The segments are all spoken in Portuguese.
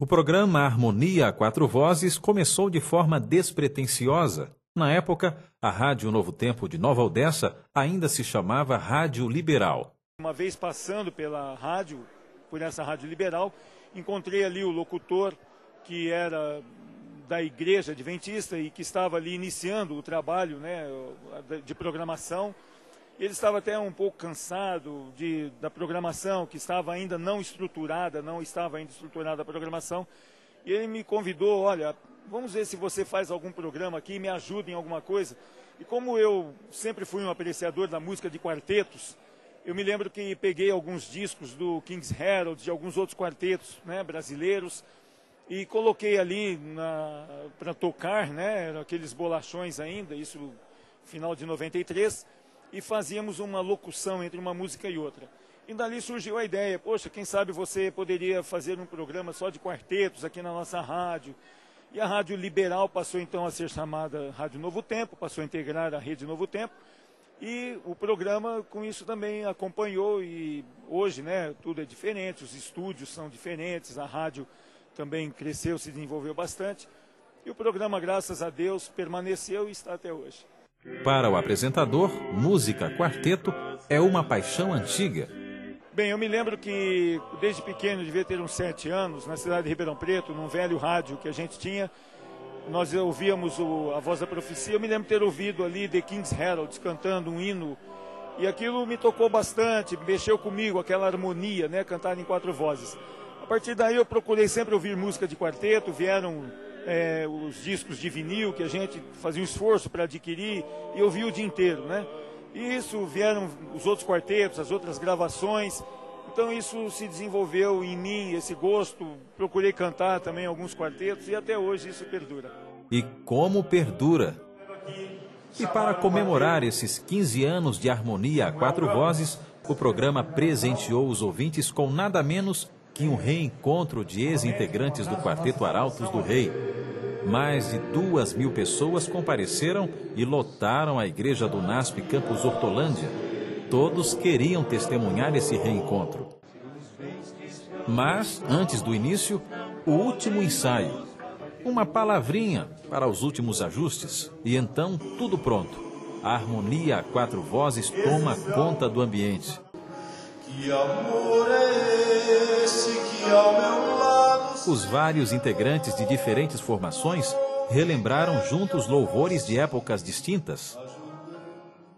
O programa Harmonia a Quatro Vozes começou de forma despretensiosa. Na época, a Rádio Novo Tempo de Nova Odessa ainda se chamava Rádio Liberal. Uma vez passando pela rádio, por essa Rádio Liberal, encontrei ali o locutor que era da Igreja Adventista e que estava ali iniciando o trabalho, né, de programação. Ele estava até um pouco cansado da programação, que estava ainda não estruturada, a programação. E ele me convidou, olha, vamos ver se você faz algum programa aqui, me ajuda em alguma coisa. E como eu sempre fui um apreciador da música de quartetos, eu me lembro que peguei alguns discos do King's Herald, de alguns outros quartetos, né, brasileiros, e coloquei ali para tocar, né, aqueles bolachões ainda, isso final de 93, e fazíamos uma locução entre uma música e outra. E dali surgiu a ideia, poxa, quem sabe você poderia fazer um programa só de quartetos aqui na nossa rádio. E a Rádio Liberal passou então a ser chamada Rádio Novo Tempo, passou a integrar a Rede Novo Tempo. E o programa com isso também acompanhou e hoje, né, tudo é diferente, os estúdios são diferentes, a rádio também cresceu, se desenvolveu bastante. E o programa, graças a Deus, permaneceu e está até hoje. Para o apresentador, música quarteto é uma paixão antiga. Bem, eu me lembro que desde pequeno, devia ter uns 7 anos, na cidade de Ribeirão Preto, num velho rádio que a gente tinha, nós ouvíamos a Voz da Profecia. Eu me lembro de ter ouvido ali The King's Herald cantando um hino, e aquilo me tocou bastante, mexeu comigo, aquela harmonia, né, cantada em 4 vozes. A partir daí eu procurei sempre ouvir música de quarteto, vieram os discos de vinil que a gente fazia um esforço para adquirir e ouvia o dia inteiro, né? E isso vieram os outros quartetos, as outras gravações. Então isso se desenvolveu em mim, esse gosto. Procurei cantar também alguns quartetos e até hoje isso perdura. E como perdura! E para comemorar esses 15 anos de Harmonia a Quatro Vozes, o programa presenteou os ouvintes com nada menos que um reencontro de ex-integrantes do Quarteto Arautos do Rei. Mais de 2.000 pessoas compareceram e lotaram a igreja do NASP Campus Hortolândia. Todos queriam testemunhar esse reencontro. Mas, antes do início, o último ensaio. Uma palavrinha para os últimos ajustes e então tudo pronto. A Harmonia a Quatro Vozes toma conta do ambiente. Que amor é esse que ao meu lado... Os vários integrantes de diferentes formações relembraram juntos louvores de épocas distintas.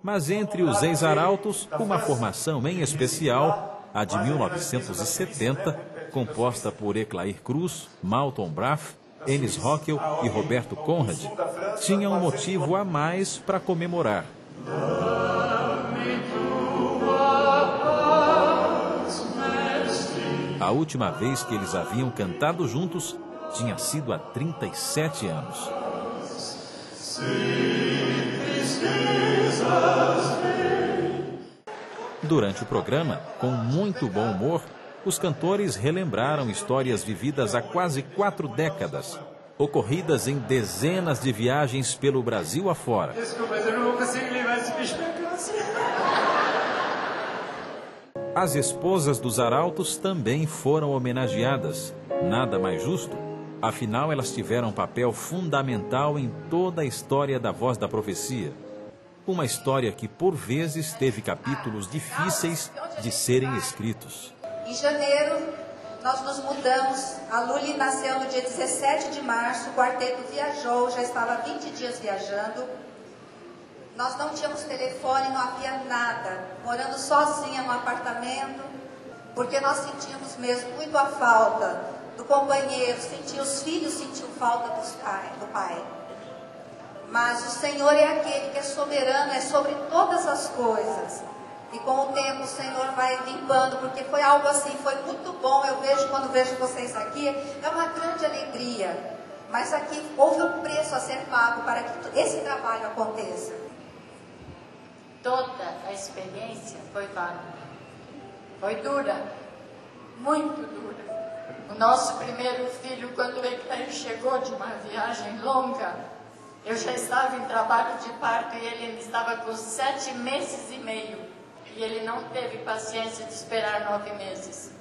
Mas entre os ex-arautos, uma formação em especial, a de 1970, composta por Eclair Cruz, Malton Braff, Enes Rockel e Roberto Conrad, tinha um motivo a mais para comemorar. A última vez que eles haviam cantado juntos tinha sido há 37 anos. Durante o programa, com muito bom humor, os cantores relembraram histórias vividas há quase 4 décadas, ocorridas em dezenas de viagens pelo Brasil afora. Desculpa, eu não vou conseguir levar esse bicho pra casa. As esposas dos arautos também foram homenageadas. Nada mais justo. Afinal, elas tiveram um papel fundamental em toda a história da Voz da Profecia. Uma história que, por vezes, teve capítulos difíceis de serem escritos. Em janeiro, nós nos mudamos. A Luli nasceu no dia 17 de março. O quarteto viajou, já estava 20 dias viajando. Nós não tínhamos telefone, não havia nada, morando sozinha no apartamento, porque nós sentíamos mesmo muito a falta do companheiro, os filhos sentiam falta do pai. Mas o Senhor é aquele que é soberano, é sobre todas as coisas. E com o tempo o Senhor vai limpando, porque foi algo assim, foi muito bom. Eu vejo, quando vejo vocês aqui, é uma grande alegria. Mas aqui houve um preço a ser pago para que esse trabalho aconteça. Toda a experiência foi válida. Foi dura, muito dura. O nosso primeiro filho, quando ele chegou de uma viagem longa, eu já estava em trabalho de parto e ele estava com 7 meses e meio. E ele não teve paciência de esperar 9 meses.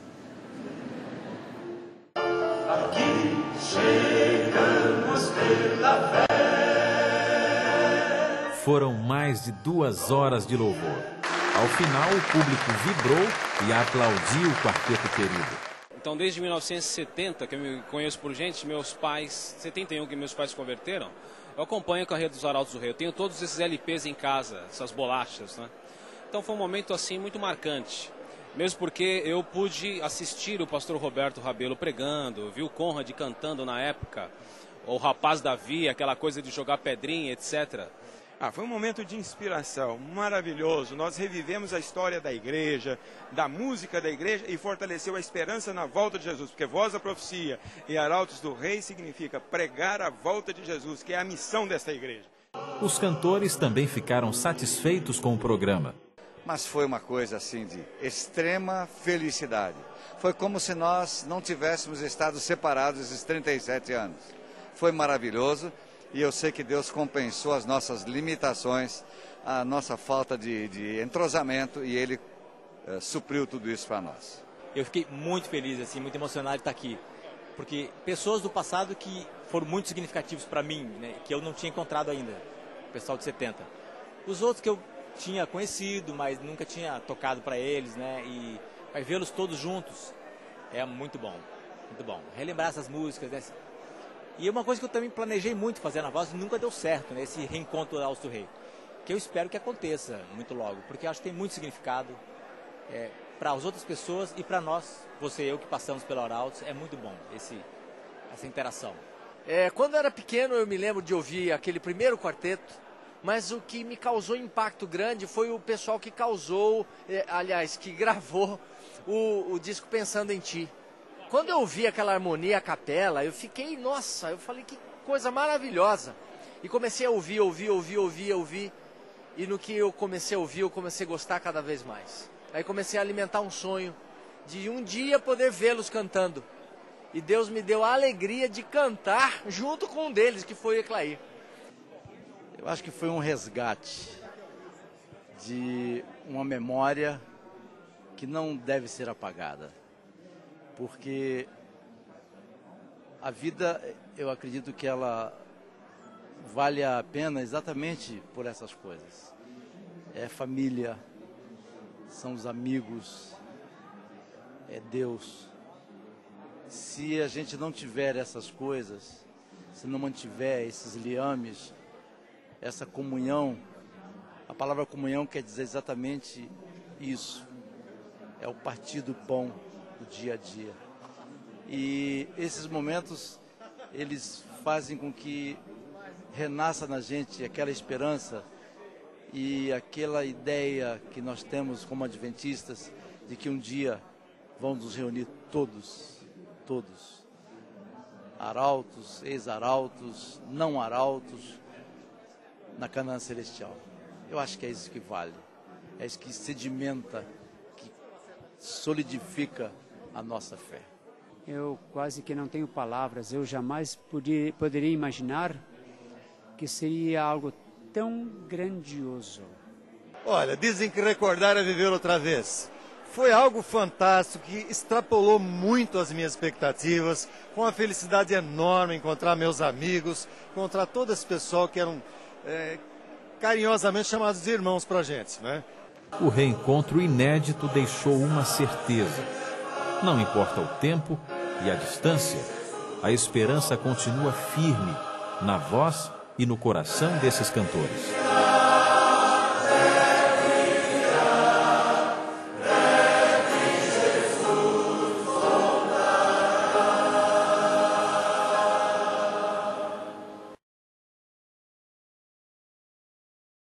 aqui chegamos pela fé. Foram mais de 2 horas de louvor. Ao final, o público vibrou e aplaudiu o quarteto querido. Então, desde 1970, que eu me conheço por gente, meus pais, 71 que meus pais se converteram, eu acompanho a carreira dos Arautos do Rei. Eu tenho todos esses LPs em casa, essas bolachas, né? Então foi um momento assim muito marcante. Mesmo porque eu pude assistir o pastor Roberto Rabelo pregando, vi o Conrad cantando na época, o Rapaz Davi, aquela coisa de jogar pedrinha, etc. Foi um momento de inspiração maravilhoso. Nós revivemos a história da igreja, da música da igreja e fortaleceu a esperança na volta de Jesus. Porque Voz da Profecia e Arautos do Rei significa pregar a volta de Jesus, que é a missão desta igreja. Os cantores também ficaram satisfeitos com o programa. Mas foi uma coisa assim de extrema felicidade. Foi como se nós não tivéssemos estado separados esses 37 anos. Foi maravilhoso. E eu sei que Deus compensou as nossas limitações, a nossa falta de entrosamento, e Ele supriu tudo isso para nós. Eu fiquei muito feliz, assim, muito emocionado de estar aqui. Porque pessoas do passado que foram muito significativos para mim, né, que eu não tinha encontrado ainda, o pessoal de 70. Os outros que eu tinha conhecido, mas nunca tinha tocado para eles, né, e vê-los todos juntos é muito bom, muito bom. Relembrar essas músicas, né. E uma coisa que eu também planejei muito fazer na Voz e nunca deu certo, né? Esse reencontro do Arautos do Rei. Que eu espero que aconteça muito logo, porque eu acho que tem muito significado para as outras pessoas e para nós, você e eu que passamos pelo Arautos, é muito bom essa interação. Quando eu era pequeno eu me lembro de ouvir aquele primeiro quarteto, mas o que me causou impacto grande foi o pessoal que que gravou o disco Pensando em Ti. Quando eu ouvi aquela harmonia a capela, eu fiquei, nossa, eu falei que coisa maravilhosa. E comecei a ouvir. E no que eu comecei a ouvir, eu comecei a gostar cada vez mais. Aí comecei a alimentar um sonho de um dia poder vê-los cantando. E Deus me deu a alegria de cantar junto com um deles, que foi o Eclair. Eu acho que foi um resgate de uma memória que não deve ser apagada. Porque a vida, eu acredito que ela vale a pena exatamente por essas coisas. É família, são os amigos, é Deus. Se a gente não tiver essas coisas, se não mantiver esses liames, essa comunhão, a palavra comunhão quer dizer exatamente isso. É o partir do pão do dia a dia. E esses momentos, eles fazem com que renasça na gente aquela esperança e aquela ideia que nós temos como adventistas de que um dia vão nos reunir todos, arautos, ex-arautos, não arautos, na Canaã Celestial. Eu acho que é isso que vale, é isso que sedimenta, que solidifica a nossa fé. Eu quase que não tenho palavras, eu jamais poderia imaginar que seria algo tão grandioso. Olha, dizem que recordar é viver outra vez. Foi algo fantástico que extrapolou muito as minhas expectativas, com uma felicidade enorme encontrar meus amigos, encontrar todo esse pessoal que eram carinhosamente chamados de irmãos pra gente, né? O reencontro inédito deixou uma certeza. Não importa o tempo e a distância, a esperança continua firme na voz e no coração desses cantores.